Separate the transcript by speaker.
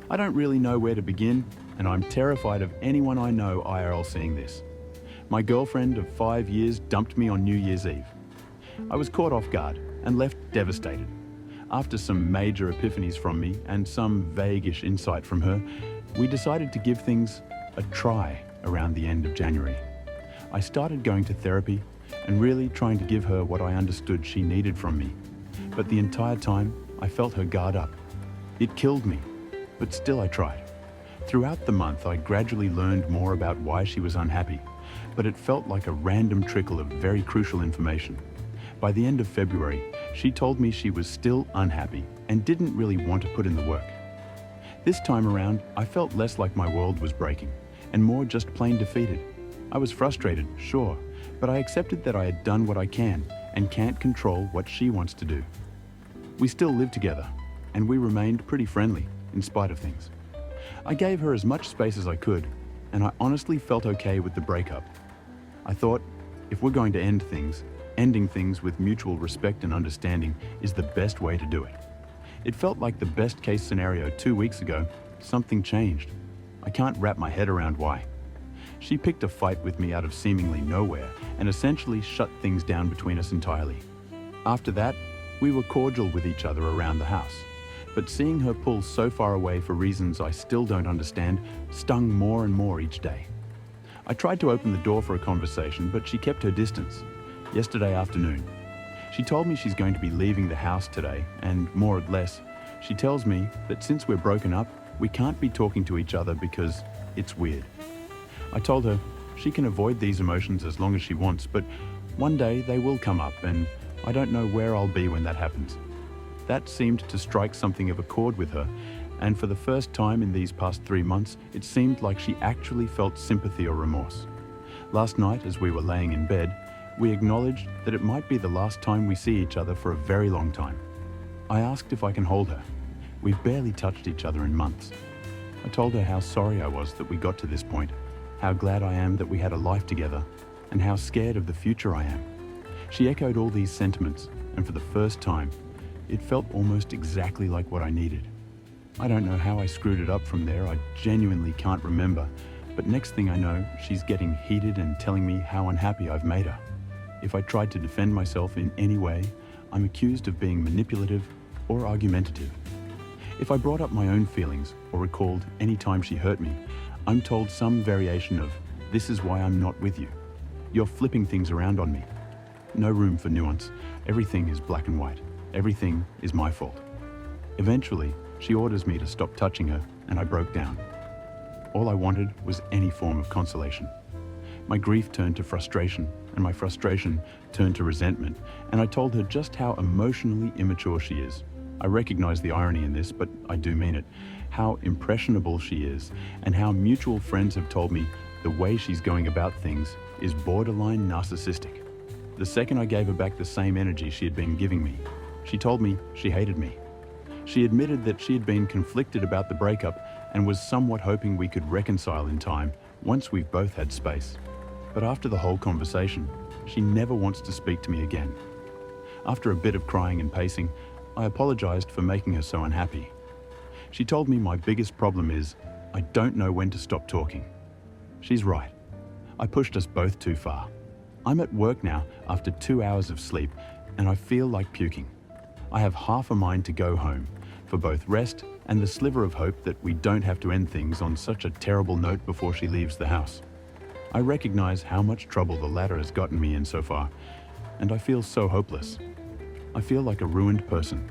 Speaker 1: I don't really know where to begin, and I'm terrified of anyone I know IRL seeing this. My girlfriend of 5 years dumped me on New Year's Eve. I was caught off guard and left devastated. After some major epiphanies from me and some vague-ish insight from her, we decided to give things a try around the end of January. I started going to therapy and really trying to give her what I understood she needed from me. But the entire time, I felt her guard up. It killed me, but still I tried. Throughout the month, I gradually learned more about why she was unhappy, but it felt like a random trickle of very crucial information. By the end of February, she told me she was still unhappy and didn't really want to put in the work. This time around, I felt less like my world was breaking and more just plain defeated. I was frustrated, sure, but I accepted that I had done what I can and can't control what she wants to do. We still live together, and we remained pretty friendly in spite of things. I gave her as much space as I could, and I honestly felt okay with the breakup. I thought, if we're going to end things, ending things with mutual respect and understanding is the best way to do it. It felt like the best case scenario 2 weeks ago. Something changed. I can't wrap my head around why. She picked a fight with me out of seemingly nowhere and essentially shut things down between us entirely. After that, we were cordial with each other around the house. But seeing her pull so far away for reasons I still don't understand stung more and more each day. I tried to open the door for a conversation, but she kept her distance. Yesterday afternoon, she told me she's going to be leaving the house today, and more or less, she tells me that since we're broken up, we can't be talking to each other because it's weird. I told her she can avoid these emotions as long as she wants, but one day they will come up, and I don't know where I'll be when that happens. That seemed to strike something of a chord with her, and for the first time in these past 3 months, it seemed like she actually felt sympathy or remorse. Last night, as we were laying in bed, we acknowledged that it might be the last time we see each other for a very long time. I asked if I can hold her. We've barely touched each other in months. I told her how sorry I was that we got to this point, how glad I am that we had a life together, and how scared of the future I am. She echoed all these sentiments, and for the first time, it felt almost exactly like what I needed. I don't know how I screwed it up from there, I genuinely can't remember, but next thing I know, she's getting heated and telling me how unhappy I've made her. If I tried to defend myself in any way, I'm accused of being manipulative or argumentative. If I brought up my own feelings or recalled any time she hurt me, I'm told some variation of, "This is why I'm not with you. You're flipping things around on me." No room for nuance. Everything is black and white. Everything is my fault. Eventually, she orders me to stop touching her, and I broke down. All I wanted was any form of consolation. My grief turned to frustration, and my frustration turned to resentment, and I told her just how emotionally immature she is. I recognize the irony in this, but I do mean it. How impressionable she is, and how mutual friends have told me the way she's going about things is borderline narcissistic. The second I gave her back the same energy she had been giving me, she told me she hated me. She admitted that she had been conflicted about the breakup and was somewhat hoping we could reconcile in time once we've both had space. But after the whole conversation, she never wants to speak to me again. After a bit of crying and pacing, I apologized for making her so unhappy. She told me my biggest problem is I don't know when to stop talking. She's right. I pushed us both too far. I'm at work now after 2 hours of sleep, and I feel like puking. I have half a mind to go home, for both rest and the sliver of hope that we don't have to end things on such a terrible note before she leaves the house. I recognize how much trouble the latter has gotten me in so far, and I feel so hopeless. I feel like a ruined person.